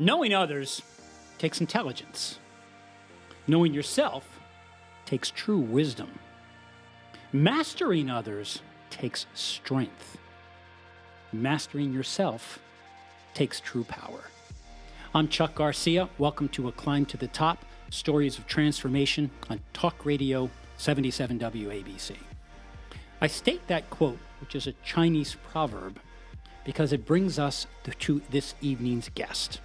Knowing others takes intelligence. Knowing yourself takes true wisdom. Mastering others takes strength. Mastering yourself takes true power. I'm Chuck Garcia. Welcome to A Climb to the Top, Stories of Transformation on Talk Radio 77 WABC. I state that quote, which is a Chinese proverb, because it brings us to this evening's guest.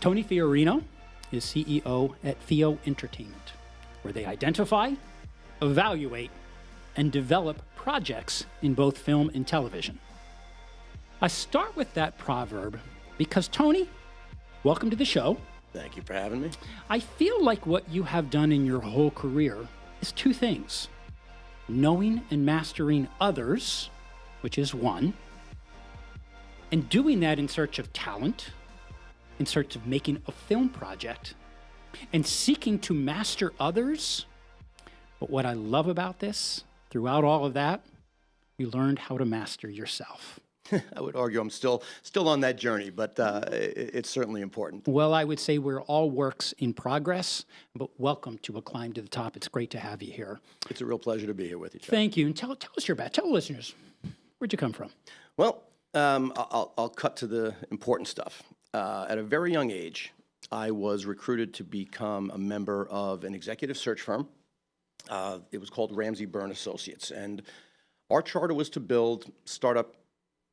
Tony Fiorino is CEO at FIO Entertainment, where they identify, evaluate, and develop projects in both film and television. I start with that proverb because, Tony, welcome to the show. Thank you for having me. I feel like what you have done in your whole career is two things: knowing and mastering others, which is one, and doing that in search of talent, in search of making a film project, and seeking to master others. But what I love about this, throughout all of that, you learned how to master yourself. I would argue I'm still on that journey, but it's certainly important. Well, I would say we're all works in progress, but welcome to A Climb to the Top. It's great to have you here. It's a real pleasure to be here with you, Chuck. Thank you. And tell us your background. Tell the listeners, where'd you come from? Well, I'll cut to the important stuff. At a very young age, I was recruited to become a member of an executive search firm. It was called Ramsey Byrne Associates, and our charter was to build startup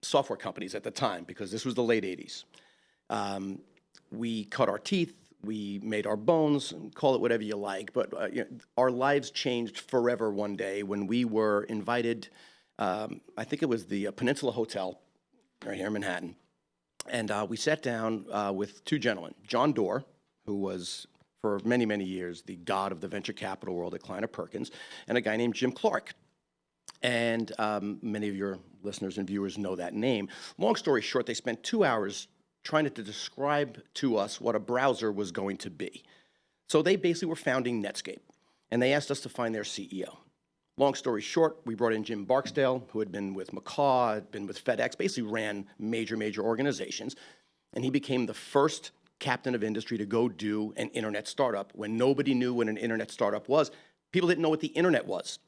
software companies at the time, because this was the late 80s. We cut our teeth, we made our bones, call it whatever you like, but our lives changed forever one day when we were invited, I think it was the Peninsula Hotel right here in Manhattan, and we sat down with two gentlemen, John Doerr, who was for many, many years the god of the venture capital world at Kleiner Perkins, and a guy named Jim Clark. And many of your listeners and viewers know that name. Long story short, they spent 2 hours trying to describe to us what a browser was going to be. So they basically were founding Netscape, and they asked us to find their CEO. Long story short, we brought in Jim Barksdale, who had been with McCaw, had been with FedEx, basically ran major organizations, and he became the first captain of industry to go do an internet startup when nobody knew what an internet startup was. People didn't know what the internet was.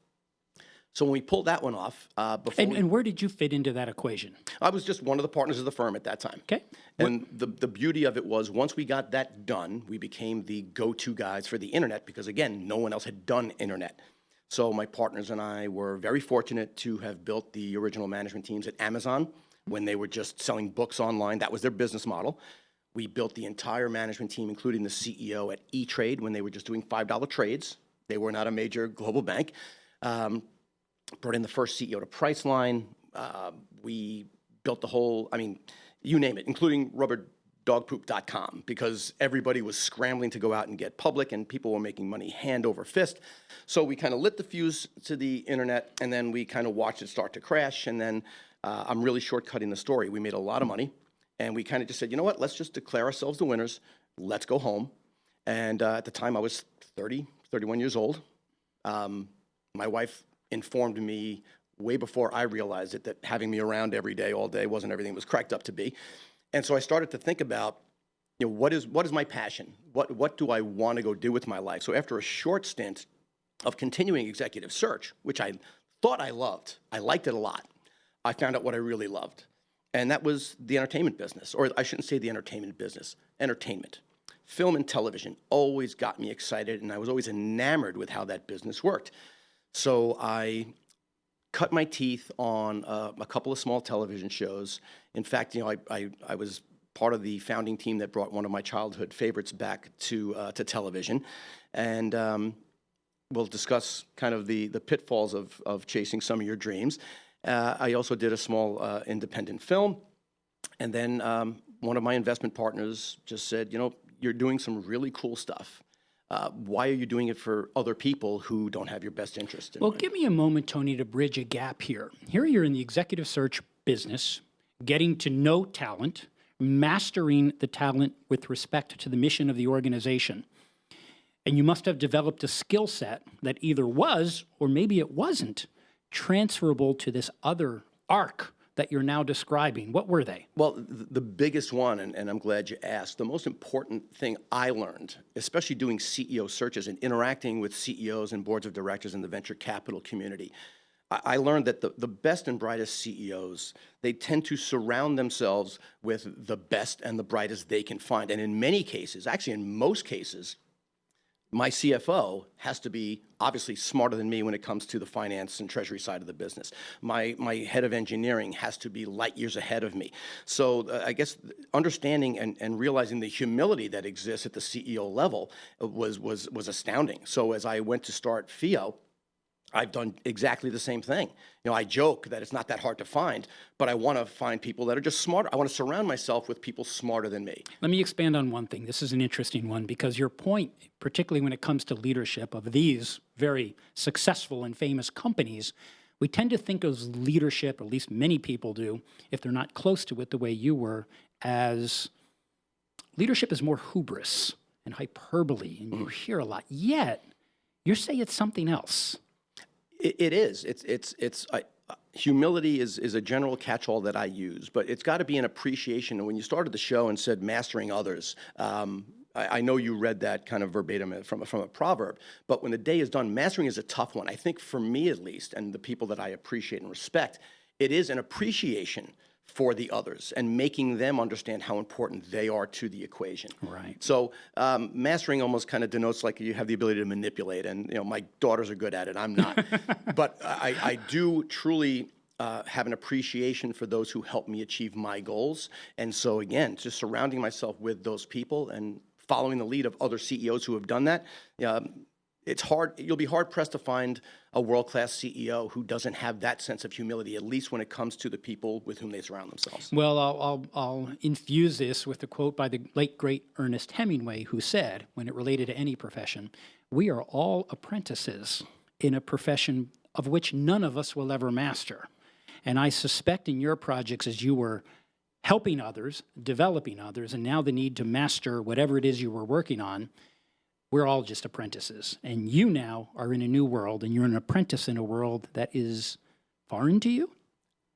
So when we pulled that one off, And where did you fit into that equation? I was just one of the partners of the firm at that time. Okay. And the beauty of it was, once we got that done, we became the go-to guys for the internet, because again, no one else had done internet. So my partners and I were very fortunate to have built the original management teams at Amazon when they were just selling books online. That was their business model. We built the entire management team, including the CEO at E-Trade, when they were just doing $5 trades. They were not a major global bank. Brought in the first CEO to Priceline. We built the whole, you name it, including rubberdogpoop.com, because everybody was scrambling to go out and get public, and people were making money hand over fist. So we kind of lit the fuse to the internet, and then we kind of watched it start to crash. And then I'm really shortcutting the story. We made a lot of money, and we kind of just said, you know what, let's just declare ourselves the winners. Let's go home. And at the time, I was 31 years old. My wife informed me way before I realized it that having me around every day, all day, wasn't everything it was cracked up to be. And so I started to think about, what is my passion? What do I want to go do with my life? So after a short stint of continuing executive search, which I thought I loved, I liked it a lot, I found out what I really loved. And that was the entertainment business, or I shouldn't say the entertainment business, entertainment. Film and television always got me excited, and I was always enamored with how that business worked. So I cut my teeth on a couple of small television shows. In fact, I was part of the founding team that brought one of my childhood favorites back to television. And we'll discuss kind of the pitfalls of chasing some of your dreams. I also did a small independent film. And then one of my investment partners just said, you're doing some really cool stuff. Why are you doing it for other people who don't have your best interest in mind? Give me a moment, Tony, to bridge a gap here. Here you're in the executive search business, getting to know talent, mastering the talent with respect to the mission of the organization. And you must have developed a skill set that either was, or maybe it wasn't, transferable to this other arc that you're now describing, what were they? Well, the biggest one, and I'm glad you asked, the most important thing I learned, especially doing CEO searches and interacting with CEOs and boards of directors in the venture capital community, I learned that the best and brightest CEOs, they tend to surround themselves with the best and the brightest they can find. And in many cases, actually in most cases, my CFO has to be obviously smarter than me when it comes to the finance and treasury side of the business. My head of engineering has to be light years ahead of me. So I guess understanding and realizing the humility that exists at the CEO level was astounding. So as I went to start FIO, I've done exactly the same thing. You know, I joke that it's not that hard to find, but I want to find people that are just smarter. I want to surround myself with people smarter than me. Let me expand on one thing. This is an interesting one because your point, particularly when it comes to leadership of these very successful and famous companies, we tend to think of leadership, or at least many people do, if they're not close to it the way you were, as leadership is more hubris and hyperbole, and you hear a lot. Yet, you say it's something else. It is. Humility is a general catch-all that I use, but it's got to be an appreciation. And when you started the show and said mastering others, I know you read that kind of verbatim from a proverb, but when the day is done, mastering is a tough one. I think for me at least, and the people that I appreciate and respect, it is an appreciation for the others and making them understand how important they are to the equation. Right. So mastering almost kind of denotes like you have the ability to manipulate, and you know my daughters are good at it. I'm not, but I do truly have an appreciation for those who help me achieve my goals. And so again, just surrounding myself with those people and following the lead of other CEOs who have done that. It's hard. You'll be hard pressed to find a world-class CEO who doesn't have that sense of humility, at least when it comes to the people with whom they surround themselves. Well, I'll infuse this with a quote by the late, great Ernest Hemingway, who said, when it related to any profession, "We are all apprentices in a profession of which none of us will ever master." And I suspect in your projects, as you were helping others, developing others, and now the need to master whatever it is you were working on, we're all just apprentices. And you now are in a new world, and you're an apprentice in a world that is foreign to you?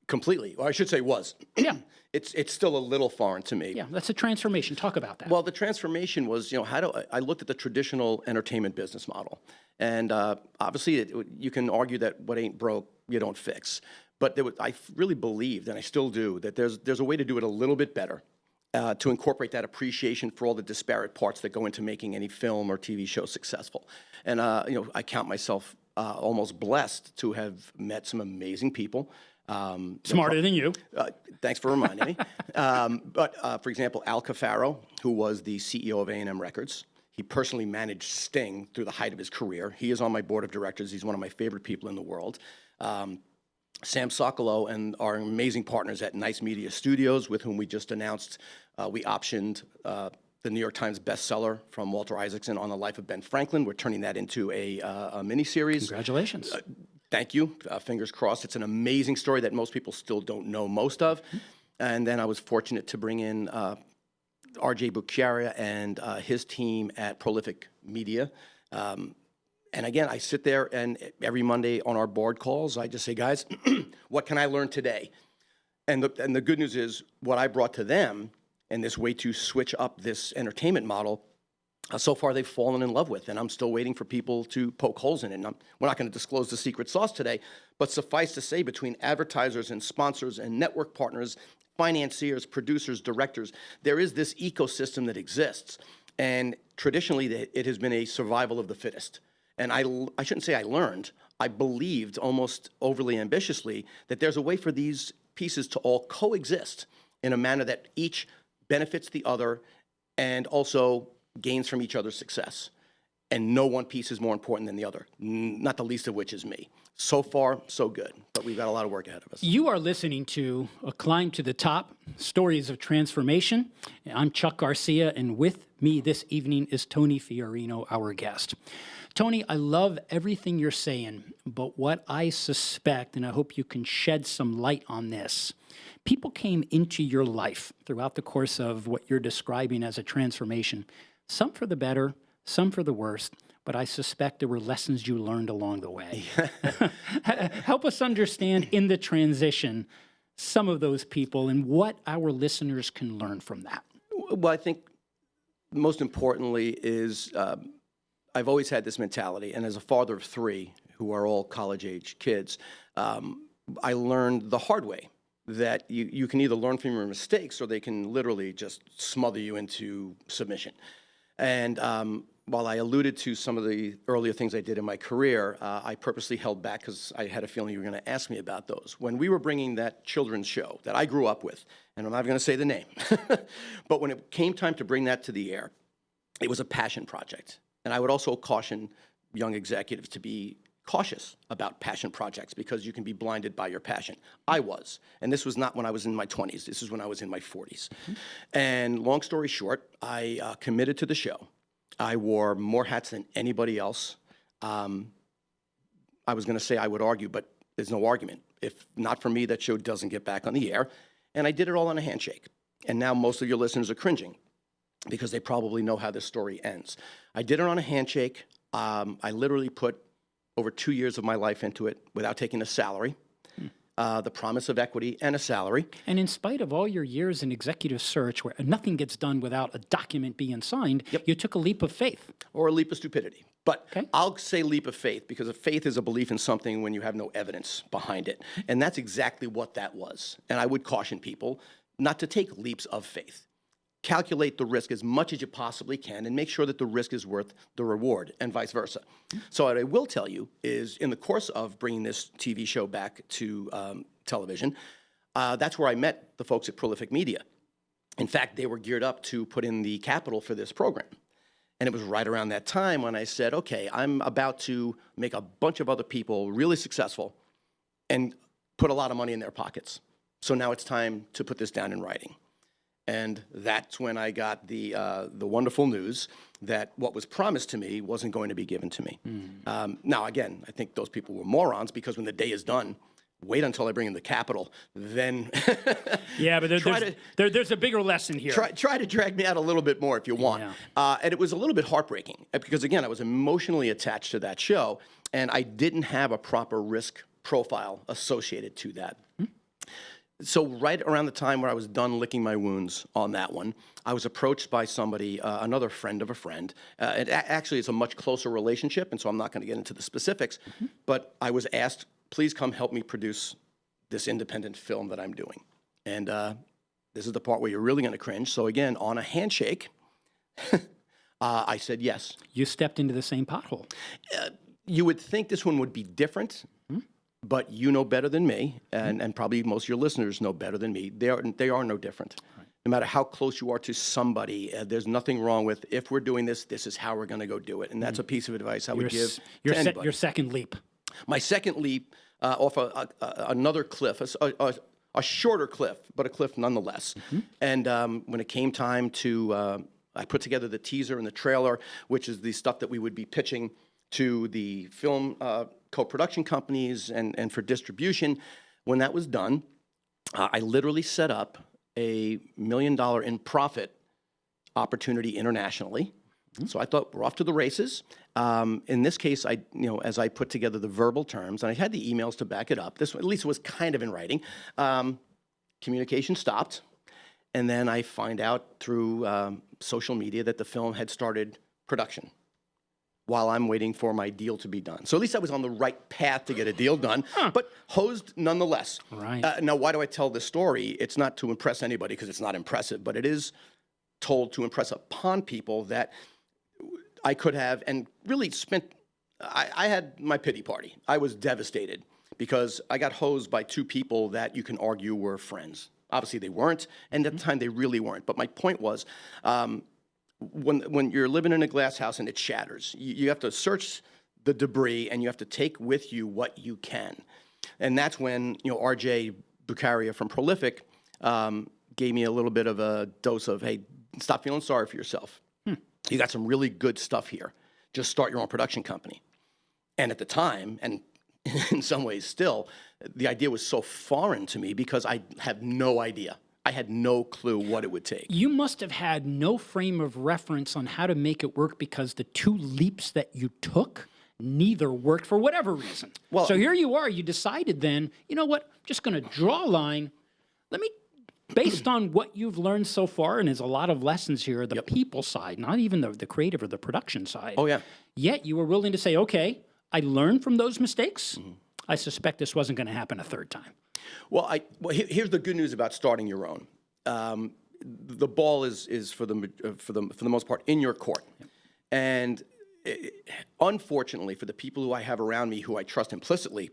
Completely. Or I should say was. Yeah. It's still a little foreign to me. Yeah, that's a transformation. Talk about that. Well, the transformation was, I looked at the traditional entertainment business model. And obviously, you can argue that what ain't broke, you don't fix. But I really believed, and I still do, that there's a way to do it a little bit better. To incorporate that appreciation for all the disparate parts that go into making any film or TV show successful. And, I count myself almost blessed to have met some amazing people. Smarter than you. Thanks for reminding me. But for example, Al Cafaro, who was the CEO of A&M Records, he personally managed Sting through the height of his career. He is on my board of directors. He's one of my favorite people in the world. Sam Sokolow and our amazing partners at Nice Media Studios, with whom we just announced we optioned the New York Times bestseller from Walter Isaacson on the life of Ben Franklin. We're turning that into a miniseries. Congratulations. Thank you. Fingers crossed. It's an amazing story that most people still don't know most of. Mm-hmm. And then I was fortunate to bring in RJ Bucharia and his team at Prolific Media. And again, I sit there and every Monday on our board calls, I just say, guys, what can I learn today? And the good news is what I brought to them and this way to switch up this entertainment model, so far they've fallen in love with. And I'm still waiting for people to poke holes in it. And we're not going to disclose the secret sauce today, but suffice to say, between advertisers and sponsors and network partners, financiers, producers, directors, there is this ecosystem that exists. And traditionally, it has been a survival of the fittest. And I shouldn't say I learned, I believed almost overly ambitiously that there's a way for these pieces to all coexist in a manner that each benefits the other and also gains from each other's success. And no one piece is more important than the other, not the least of which is me. So far, so good, but we've got a lot of work ahead of us. You are listening to A Climb to the Top, Stories of Transformation. I'm Chuck Garcia, and with me this evening is Tony Fiorino, our guest. Tony, I love everything you're saying, but what I suspect, and I hope you can shed some light on this, people came into your life throughout the course of what you're describing as a transformation, some for the better, some for the worst, but I suspect there were lessons you learned along the way. Help us understand in the transition some of those people and what our listeners can learn from that? Well, I think most importantly is I've always had this mentality, and as a father of three who are all college-age kids, I learned the hard way that you can either learn from your mistakes or they can literally just smother you into submission. And while I alluded to some of the earlier things I did in my career, I purposely held back because I had a feeling you were going to ask me about those. When we were bringing that children's show that I grew up with, and I'm not going to say the name, but when it came time to bring that to the air, it was a passion project. And I would also caution young executives to be cautious about passion projects because you can be blinded by your passion. I was, and this was not when I was in my 20s. This is when I was in my 40s. And long story short, I committed to the show. I wore more hats than anybody else. I was going to say I would argue, but there's no argument. If not for me, that show doesn't get back on the air. And I did it all on a handshake. And now most of your listeners are cringing because they probably know how this story ends. I did it on a handshake. I literally put over 2 years of my life into it without taking a salary, the promise of equity and a salary. And in spite of all your years in executive search where nothing gets done without a document being signed, you took a leap of faith. Or a leap of stupidity. But I'll say leap of faith because a faith is a belief in something when you have no evidence behind it. And that's exactly what that was. And I would caution people not to take leaps of faith. Calculate the risk as much as you possibly can and make sure that the risk is worth the reward and vice versa. So what I will tell you is in the course of bringing this TV show back to television, that's where I met the folks at Prolific Media. In fact, they were geared up to put in the capital for this program. And it was right around that time when I said, okay, I'm about to make a bunch of other people really successful and put a lot of money in their pockets. So now it's time to put this down in writing. And that's when I got the wonderful news that what was promised to me wasn't going to be given to me. Now, again, I think those people were morons because when the day is done, wait until I bring in the capital, then yeah, but there's a bigger lesson here. Try to drag me out a little bit more if you want. Yeah. And it was a little bit heartbreaking because, again, I was emotionally attached to that show, and I didn't have a proper risk profile associated to that. So right around the time where I was done licking my wounds on that one, I was approached by somebody, another friend of a friend. Actually, it's a much closer relationship, and so I'm not going to get into the specifics. But I was asked, please come help me produce this independent film that I'm doing. And this is the part where you're really going to cringe. So again, on a handshake, I said yes. You stepped into the same pothole. You would think this one would be different. But you know better than me, and probably most of your listeners know better than me. They are no different. Right. No matter how close you are to somebody, there's nothing wrong with, if we're doing this, this is how we're going to go do it. And that's a piece of advice I would give to anybody. Your second leap. My second leap off another cliff, a shorter cliff, but a cliff nonetheless. And when it came time to, I put together the teaser and the trailer, which is the stuff that we would be pitching to the film co-production companies and for distribution. When that was done, I literally set up a $1 million in profit opportunity internationally. So I thought we're off to the races. In this case, as I put together the verbal terms, and I had the emails to back it up. This at least was kind of in writing. Communication stopped, and then I find out through social media that the film had started production while I'm waiting for my deal to be done. So at least I was on the right path to get a deal done, but hosed nonetheless. Right. Now, why do I tell this story? It's not to impress anybody because it's not impressive, but it is told to impress upon people that I could have and really spent, I had my pity party. I was devastated because I got hosed by two people that you can argue were friends. Obviously they weren't, and at the time they really weren't. But my point was, when you're living in a glass house and it shatters, you have to search the debris and you have to take with you what you can. And that's when, RJ Bucaria from Prolific gave me a little bit of a dose of, hey, stop feeling sorry for yourself. You got some really good stuff here. Just start your own production company. And at the time, and in some ways still, the idea was so foreign to me because I have no idea. I had no clue what it would take. You must have had no frame of reference on how to make it work because the two leaps that you took, neither worked for whatever reason. Well, so here you are. You decided then, you know what, I'm just going to draw a line Let me, based on what you've learned so far, and there's a lot of lessons here, the people side, not even the creative or the production side. Oh, yeah. Yet you were willing to say, okay, I learned from those mistakes. I suspect this wasn't going to happen a third time. Well, here's the good news about starting your own. The ball is for the most part in your court, and unfortunately for the people who I have around me who I trust implicitly,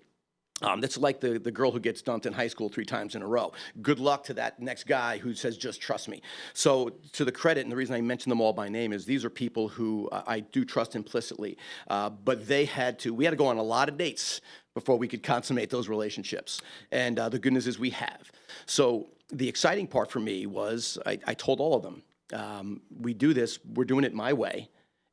that's like the girl who gets dumped in high school 3 times in a row. Good luck to that next guy who says, just trust me. So to the credit, and the reason I mention them all by name is these are people who I do trust implicitly, but we had to go on a lot of dates before we could consummate those relationships. And the good news is we have. So the exciting part for me was I told all of them, we do this, we're doing it my way,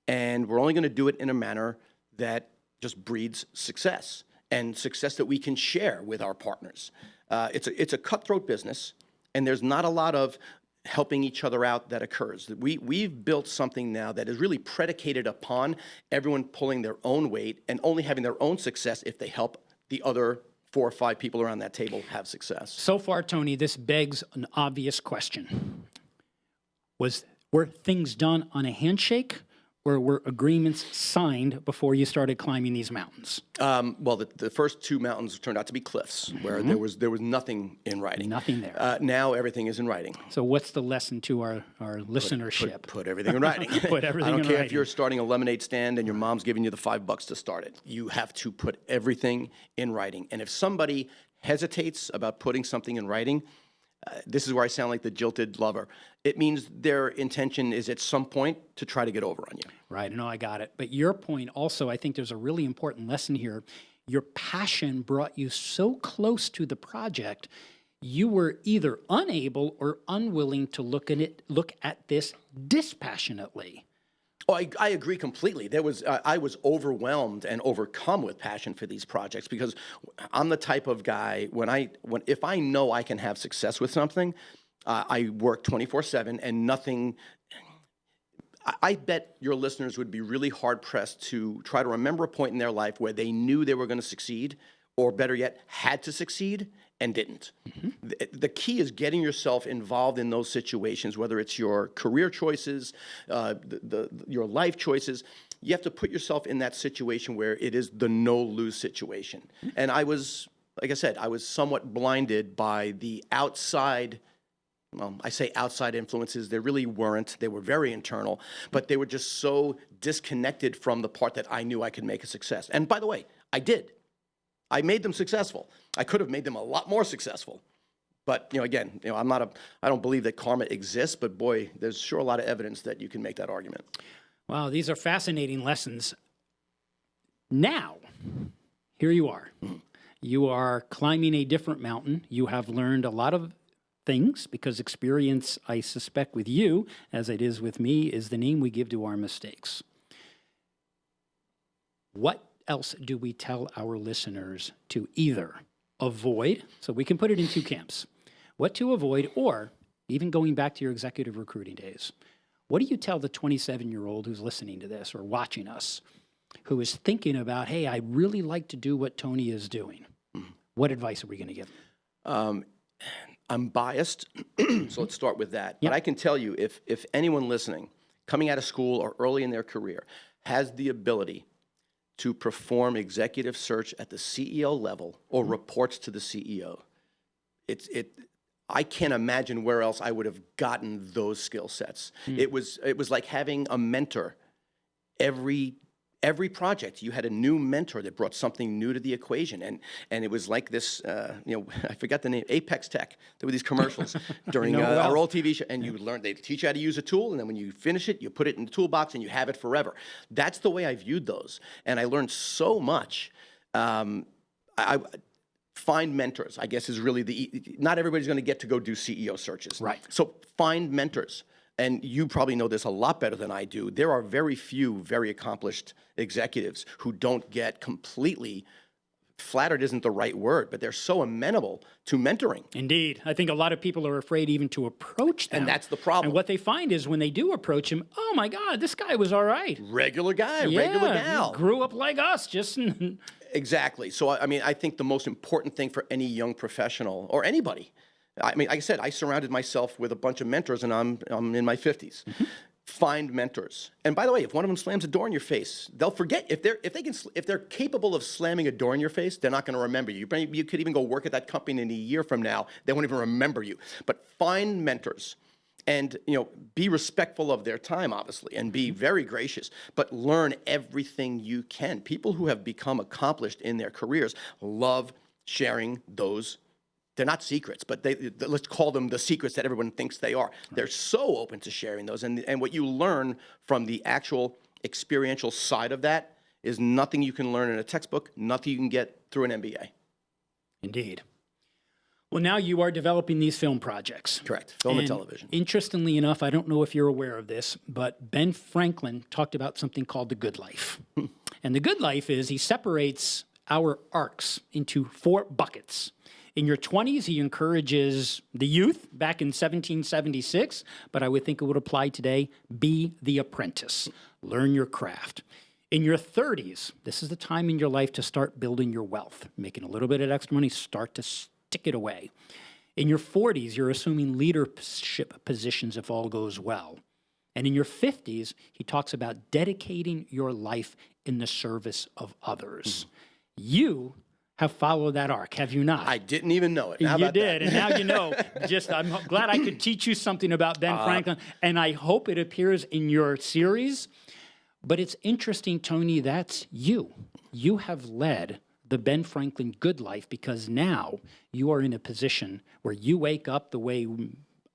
and we're only going to do it in a manner that just breeds success, and success that we can share with our partners. It's a cutthroat business, and there's not a lot of helping each other out that occurs. We've built something now that is really predicated upon everyone pulling their own weight and only having their own success if they help the other 4 or 5 people around that table have success. So far, Tony, this begs an obvious question. Were things done on a handshake, or were agreements signed before you started climbing these mountains? Well, the first 2 mountains turned out to be cliffs, where there was nothing in writing. Nothing there. Now everything is in writing. So what's the lesson to our listenership? Put everything in writing. Put everything in I don't care writing. if you're starting a lemonade stand and your mom's giving you the $5 to start it. You have to put everything in writing. And if somebody hesitates about putting something in writing, this is where I sound like the jilted lover. It means their intention is at some point to try to get over on you. Right, no, I got it. But your point also, I think there's a really important lesson here. Your passion brought you so close to the project, you were either unable or unwilling to look at this dispassionately. Oh, I agree completely. I was overwhelmed and overcome with passion for these projects because I'm the type of guy if I know I can have success with something, I work 24/7 and nothing. I bet your listeners would be really hard pressed to try to remember a point in their life where they knew they were going to succeed, or better yet, had to succeed and didn't. The key is getting yourself involved in those situations, whether it's your career choices, your life choices. You have to put yourself in that situation where it is the no-lose situation. And I was, like I said, I was somewhat blinded by the outside. Well, I say outside influences. They really weren't. They were very internal, but they were just so disconnected from the part that I knew I could make a success. And by the way, I did. I made them successful. I could have made them a lot more successful. But, again, I don't believe that karma exists, but boy, there's sure a lot of evidence that you can make that argument. Wow, these are fascinating lessons. Now, here you are. You are climbing a different mountain. You have learned a lot of things because experience, I suspect with you, as it is with me, is the name we give to our mistakes. What else do we tell our listeners to either avoid, so we can put it in 2 camps, what to avoid, or even going back to your executive recruiting days, what do you tell the 27-year-old who's listening to this or watching us, who is thinking about, hey, I really like to do what Tony is doing? What advice are we going to give them? I'm biased, so let's start with that. Yep. But I can tell you, if anyone listening, coming out of school or early in their career, has the ability to perform executive search at the CEO level or reports to the CEO, I can't imagine where else I would have gotten those skill sets. It was like having a mentor. Every project, you had a new mentor that brought something new to the equation, and it was like this. I forgot the name. Apex Tech. There were these commercials during our old TV show, and they teach you how to use a tool, and then when you finish it, you put it in the toolbox, and you have it forever. That's the way I viewed those, and I learned so much. I find mentors, I guess, is really not everybody's going to get to go do CEO searches. Right. So find mentors. And you probably know this a lot better than I do. There are very few very accomplished executives who don't get completely flattered isn't the right word, but they're so amenable to mentoring. Indeed. I think a lot of people are afraid even to approach them. And that's the problem. And what they find is when they do approach him, oh my God, this guy was all right. Regular guy, regular gal. Grew up like us, just... Exactly. So, I think the most important thing for any young professional or anybody I mean, like I said, I surrounded myself with a bunch of mentors, and I'm in my 50s. Find mentors. And by the way, if one of them slams a door in your face, they'll forget. If they're capable of slamming a door in your face, they're not going to remember you. You could even go work at that company in a year from now. They won't even remember you. But find mentors. And, be respectful of their time, obviously, and be very gracious, but learn everything you can. People who have become accomplished in their careers love sharing those. They're not secrets, but let's call them the secrets that everyone thinks they are. They're so open to sharing those. And what you learn from the actual experiential side of that is nothing you can learn in a textbook, nothing you can get through an MBA. Indeed. Well, now you are developing these film projects. Correct. Film and television. Interestingly enough, I don't know if you're aware of this, but Ben Franklin talked about something called the good life. And the good life is he separates our arcs into 4 buckets. In your 20s, he encourages the youth back in 1776, but I would think it would apply today, be the apprentice. Learn your craft. In your 30s, this is the time in your life to start building your wealth. Making a little bit of extra money, start to stick it away. In your 40s, you're assuming leadership positions if all goes well. And in your 50s, he talks about dedicating your life in the service of others. You have followed that arc, have you not? I didn't even know it. How you about did, that? and now you know. I'm glad I could teach you something about Ben Franklin, and I hope it appears in your series. But it's interesting, Tony, that's you. You have led the Ben Franklin good life because now you are in a position where you wake up the way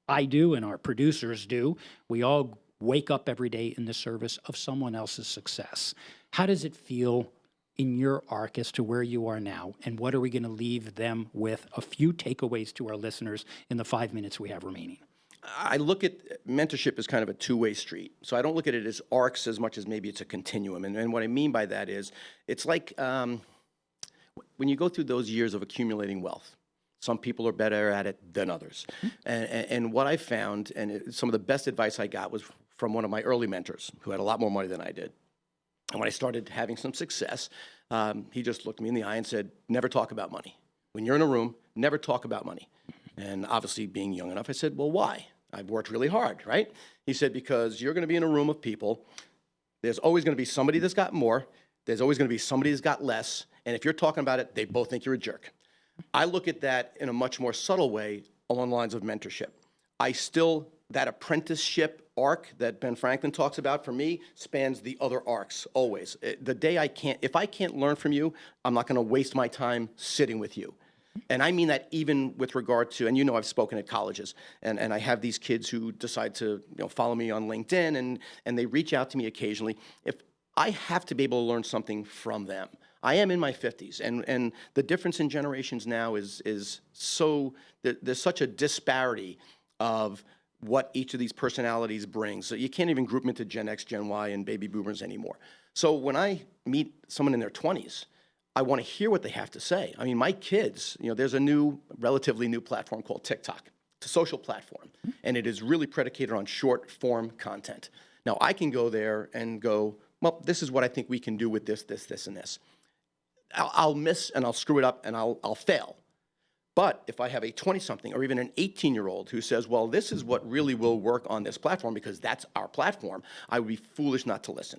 I do and our producers do. We all wake up every day in the service of someone else's success. How does it feel in your arc as to where you are now, and what are we going to leave them with? A few takeaways to our listeners in the 5 minutes we have remaining. I look at mentorship as kind of a two-way street. So I don't look at it as arcs as much as maybe it's a continuum. And what I mean by that is it's like when you go through those years of accumulating wealth, some people are better at it than others. And what I found, and some of the best advice I got was from one of my early mentors who had a lot more money than I did. And when I started having some success, he just looked me in the eye and said, never talk about money. When you're in a room, never talk about money. And obviously being young enough, I said, well, why? I've worked really hard, right? He said, because you're going to be in a room of people. There's always going to be somebody that's got more. There's always going to be somebody that's got less. And if you're talking about it, they both think you're a jerk. I look at that in a much more subtle way along the lines of mentorship. That apprenticeship arc that Ben Franklin talks about, for me, spans the other arcs always. The day if I can't learn from you, I'm not going to waste my time sitting with you. And I mean that even with regard to, and I've spoken at colleges, and I have these kids who decide to follow me on LinkedIn, and they reach out to me occasionally. If I have to be able to learn something from them. I am in my 50s, and the difference in generations now is so, there's such a disparity of what each of these personalities brings. So you can't even group them into Gen X, Gen Y, and baby boomers anymore. So when I meet someone in their 20s, I want to hear what they have to say. I mean, my kids, there's a relatively new platform called TikTok. It's a social platform, and it is really predicated on short-form content. Now, I can go there and go, well, this is what I think we can do with this, this, this, and this. I'll miss, and I'll screw it up, and I'll fail. But if I have a 20-something or even an 18-year-old who says, well, this is what really will work on this platform because that's our platform, I would be foolish not to listen.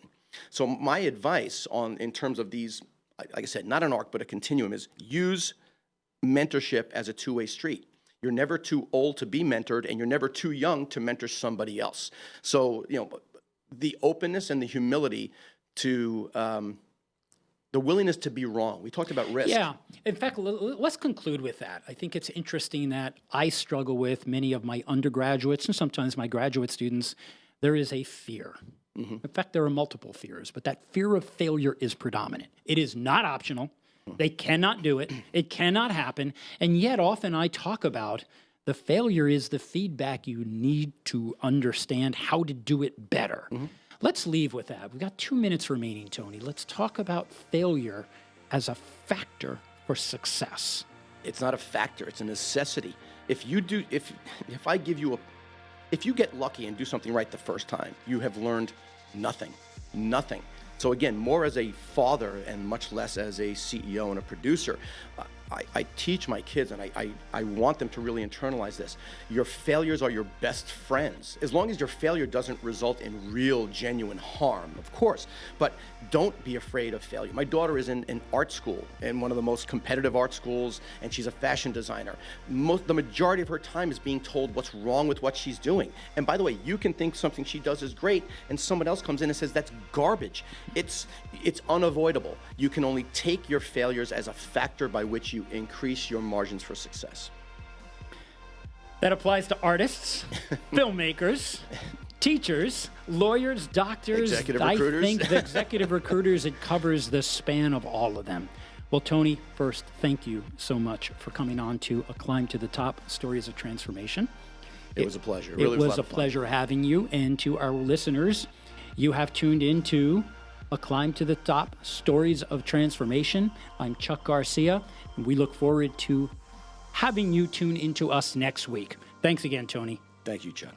So my advice in terms of these, like I said, not an arc, but a continuum, is use mentorship as a two-way street. You're never too old to be mentored, and you're never too young to mentor somebody else. So, the openness and the humility to the willingness to be wrong. We talked about risk. Yeah. In fact, let's conclude with that. I think it's interesting that I struggle with many of my undergraduates and sometimes my graduate students. There is a fear. Mm-hmm. In fact, there are multiple fears, but that fear of failure is predominant. It is not optional. They cannot do it. It cannot happen. And yet often I talk about the failure is the feedback you need to understand how to do it better. Mm-hmm. Let's leave with that. We've got 2 minutes remaining, Tony. Let's talk about failure as a factor for success. It's not a factor, it's a necessity. If you get lucky and do something right the first time, you have learned nothing. So again, more as a father and much less as a CEO and a producer, I teach my kids, and I want them to really internalize this. Your failures are your best friends, as long as your failure doesn't result in real, genuine harm, of course. But don't be afraid of failure. My daughter is in art school, in one of the most competitive art schools, and she's a fashion designer. The majority of her time is being told what's wrong with what she's doing. And by the way, you can think something she does is great, and someone else comes in and says that's garbage. It's unavoidable. You can only take your failures as a factor by which you increase your margins for success. That applies to artists, filmmakers, teachers, lawyers, doctors. Executive recruiters. I think the executive recruiters, it covers the span of all of them. Well, Tony, first, thank you so much for coming on to A Climb to the Top, Stories of Transformation. It was a pleasure. It was a pleasure having you. And to our listeners, you have tuned into A Climb to the Top, Stories of Transformation. I'm Chuck Garcia, and we look forward to having you tune into us next week. Thanks again, Tony. Thank you, Chuck.